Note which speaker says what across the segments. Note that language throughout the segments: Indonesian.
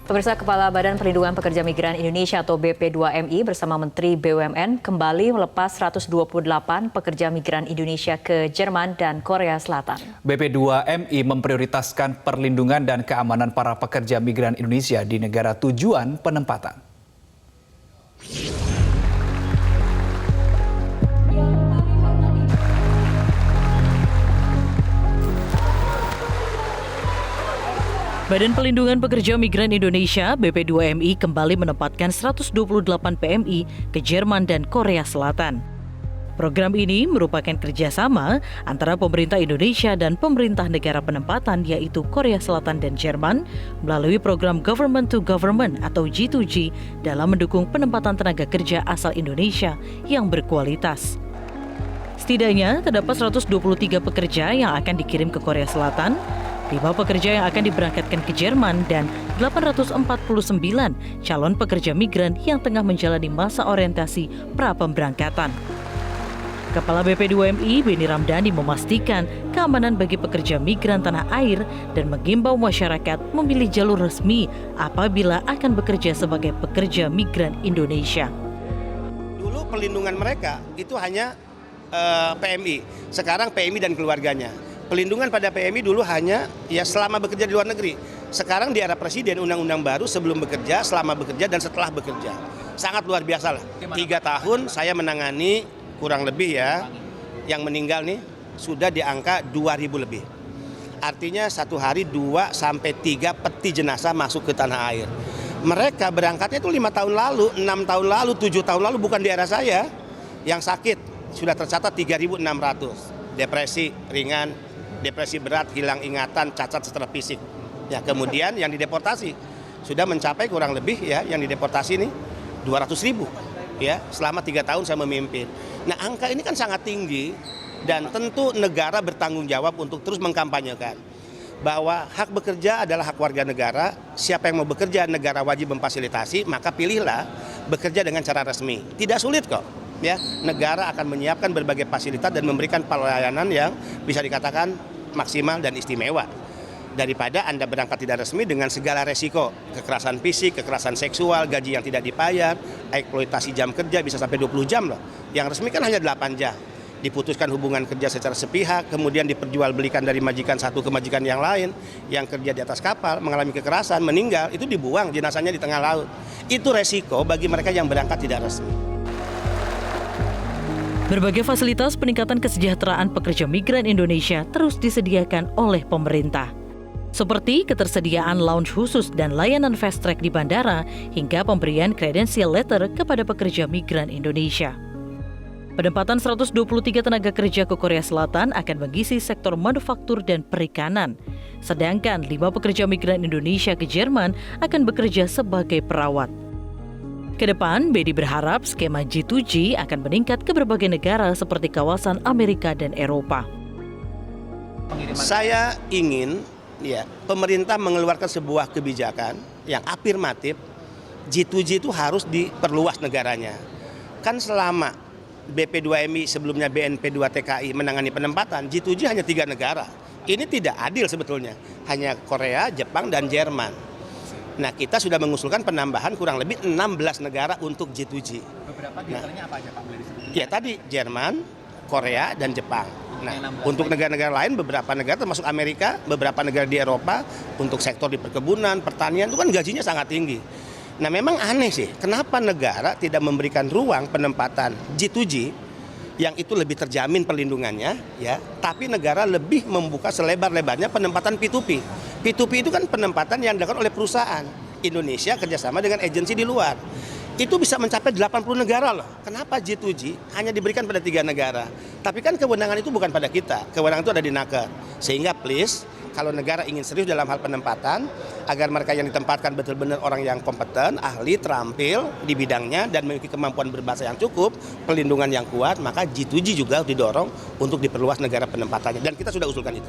Speaker 1: Pemirsa, Kepala Badan Perlindungan Pekerja Migran Indonesia atau BP2MI bersama Menteri BUMN kembali melepas 128 pekerja migran Indonesia ke Jerman dan Korea Selatan.
Speaker 2: BP2MI memprioritaskan perlindungan dan keamanan para pekerja migran Indonesia di negara tujuan penempatan.
Speaker 3: Badan Perlindungan Pekerja Migran Indonesia (BP2MI) kembali menempatkan 128 PMI ke Jerman dan Korea Selatan. Program ini merupakan kerjasama antara pemerintah Indonesia dan pemerintah negara penempatan yaitu Korea Selatan dan Jerman melalui program Government to Government atau G2G dalam mendukung penempatan tenaga kerja asal Indonesia yang berkualitas. Setidaknya terdapat 123 pekerja yang akan dikirim ke Korea Selatan, 5 pekerja yang akan diberangkatkan ke Jerman, dan 849 calon pekerja migran yang tengah menjalani masa orientasi pra-pemberangkatan. Kepala BP2MI Beni Ramdhani memastikan keamanan bagi pekerja migran tanah air dan mengimbau masyarakat memilih jalur resmi apabila akan bekerja sebagai pekerja migran Indonesia.
Speaker 4: Dulu perlindungan mereka itu hanya PMI, sekarang PMI dan keluarganya. Pelindungan pada PMI dulu hanya selama bekerja di luar negeri. Sekarang di era Presiden undang-undang baru sebelum bekerja, selama bekerja, dan setelah bekerja. Sangat luar biasa lah. 3 tahun saya menangani kurang lebih yang meninggal nih sudah di angka 2.000 lebih. Artinya satu hari 2 sampai 3 peti jenazah masuk ke tanah air. Mereka berangkatnya itu 5 tahun lalu, 6 tahun lalu, 7 tahun lalu, bukan di era saya. Yang sakit sudah tercatat 3.600. Depresi ringan, depresi berat, hilang ingatan, cacat secara fisik. Ya, kemudian yang dideportasi sudah mencapai kurang lebih yang dideportasi ini 200.000 selama 3 tahun saya memimpin. Nah, angka ini kan sangat tinggi dan tentu negara bertanggung jawab untuk terus mengkampanyekan bahwa hak bekerja adalah hak warga negara. Siapa yang mau bekerja, negara wajib memfasilitasi, maka pilihlah bekerja dengan cara resmi. Tidak sulit kok. Negara akan menyiapkan berbagai fasilitas dan memberikan pelayanan yang bisa dikatakan maksimal dan istimewa daripada Anda berangkat tidak resmi dengan segala resiko, kekerasan fisik, kekerasan seksual, gaji yang tidak dibayar, eksploitasi jam kerja bisa sampai 20 jam loh. Yang resmi kan hanya 8 jam. Diputuskan hubungan kerja secara sepihak, kemudian diperjualbelikan dari majikan satu ke majikan yang lain, yang kerja di atas kapal mengalami kekerasan, meninggal, itu dibuang jenazahnya di tengah laut. Itu resiko bagi mereka yang berangkat tidak resmi.
Speaker 3: Berbagai fasilitas peningkatan kesejahteraan pekerja migran Indonesia terus disediakan oleh pemerintah. Seperti ketersediaan lounge khusus dan layanan fast track di bandara hingga pemberian credential letter kepada pekerja migran Indonesia. Penempatan 123 tenaga kerja ke Korea Selatan akan mengisi sektor manufaktur dan perikanan. Sedangkan 5 pekerja migran Indonesia ke Jerman akan bekerja sebagai perawat. Kedepan, Bedi berharap skema G2G akan meningkat ke berbagai negara seperti kawasan Amerika dan Eropa.
Speaker 4: Saya ingin pemerintah mengeluarkan sebuah kebijakan yang afirmatif. G2G itu harus diperluas negaranya. Kan selama BP2MI sebelumnya BNP2TKI menangani penempatan, G2G hanya 3 negara. Ini tidak adil sebetulnya. Hanya Korea, Jepang, dan Jerman. Nah, kita sudah mengusulkan penambahan kurang lebih 16 negara untuk G2G.
Speaker 2: Beberapa di antaranya apa aja Pak? Boleh disebutkan?
Speaker 4: Ya tadi Jerman, Korea, dan Jepang. Nah, untuk negara-negara lain, beberapa negara termasuk Amerika, beberapa negara di Eropa, untuk sektor di perkebunan, pertanian, itu kan gajinya sangat tinggi. Nah, memang aneh sih, kenapa negara tidak memberikan ruang penempatan G2G yang itu lebih terjamin perlindungannya, tapi negara lebih membuka selebar-lebarnya penempatan P2P. P2P itu kan penempatan yang dilakukan oleh perusahaan Indonesia kerjasama dengan agensi di luar. Itu bisa mencapai 80 negara loh. Kenapa G2G hanya diberikan pada 3 negara? Tapi kan kewenangan itu bukan pada kita. Kewenangan itu ada di Naker. Sehingga please, kalau negara ingin serius dalam hal penempatan, agar mereka yang ditempatkan betul-benar orang yang kompeten, ahli, terampil di bidangnya, dan memiliki kemampuan berbahasa yang cukup, perlindungan yang kuat, maka G2G juga didorong untuk diperluas negara penempatannya. Dan kita sudah usulkan itu.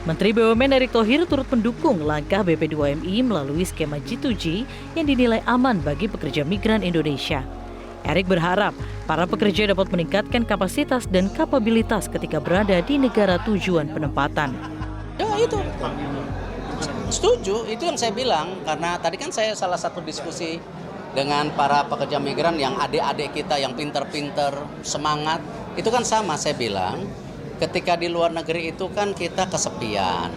Speaker 3: Menteri BUMN Erick Thohir turut mendukung langkah BP2MI melalui skema G2G yang dinilai aman bagi pekerja migran Indonesia. Erick berharap para pekerja dapat meningkatkan kapasitas dan kapabilitas ketika berada di negara tujuan penempatan.
Speaker 4: Ya itu.
Speaker 5: Setuju, itu yang saya bilang. Karena tadi kan saya salah satu diskusi dengan para pekerja migran yang adik-adik kita yang pinter-pinter, semangat. Itu kan sama, saya bilang. Ketika di luar negeri itu kan kita kesepian.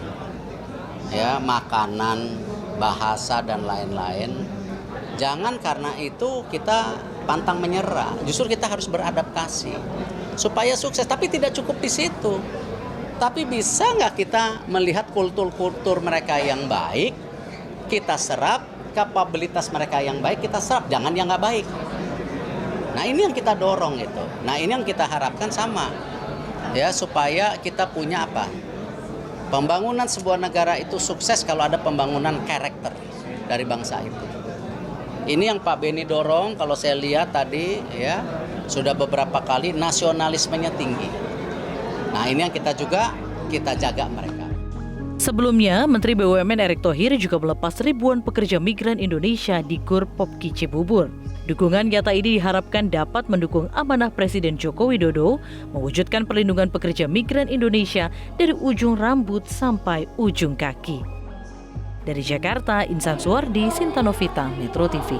Speaker 5: Ya, makanan, bahasa, dan lain-lain. Jangan karena itu kita pantang menyerah. Justru kita harus beradaptasi. Supaya sukses, tapi tidak cukup di situ. Tapi bisa nggak kita melihat kultur-kultur mereka yang baik, kita serap, kapabilitas mereka yang baik, kita serap, jangan yang nggak baik. Nah ini yang kita dorong gitu. Nah ini yang kita harapkan sama, ya supaya kita punya apa? Pembangunan sebuah negara itu sukses kalau ada pembangunan karakter dari bangsa itu. Ini yang Pak Beni dorong, kalau saya lihat tadi ya sudah beberapa kali nasionalismenya tinggi. Nah ini yang kita jaga mereka.
Speaker 3: Sebelumnya, Menteri BUMN Erick Thohir juga melepas ribuan pekerja migran Indonesia di Gor Popki Cibubur. Dukungan nyata ini diharapkan dapat mendukung amanah Presiden Joko Widodo mewujudkan perlindungan pekerja migran Indonesia dari ujung rambut sampai ujung kaki. Dari Jakarta, Insan Suwardi, Sinta Novita, Metro TV.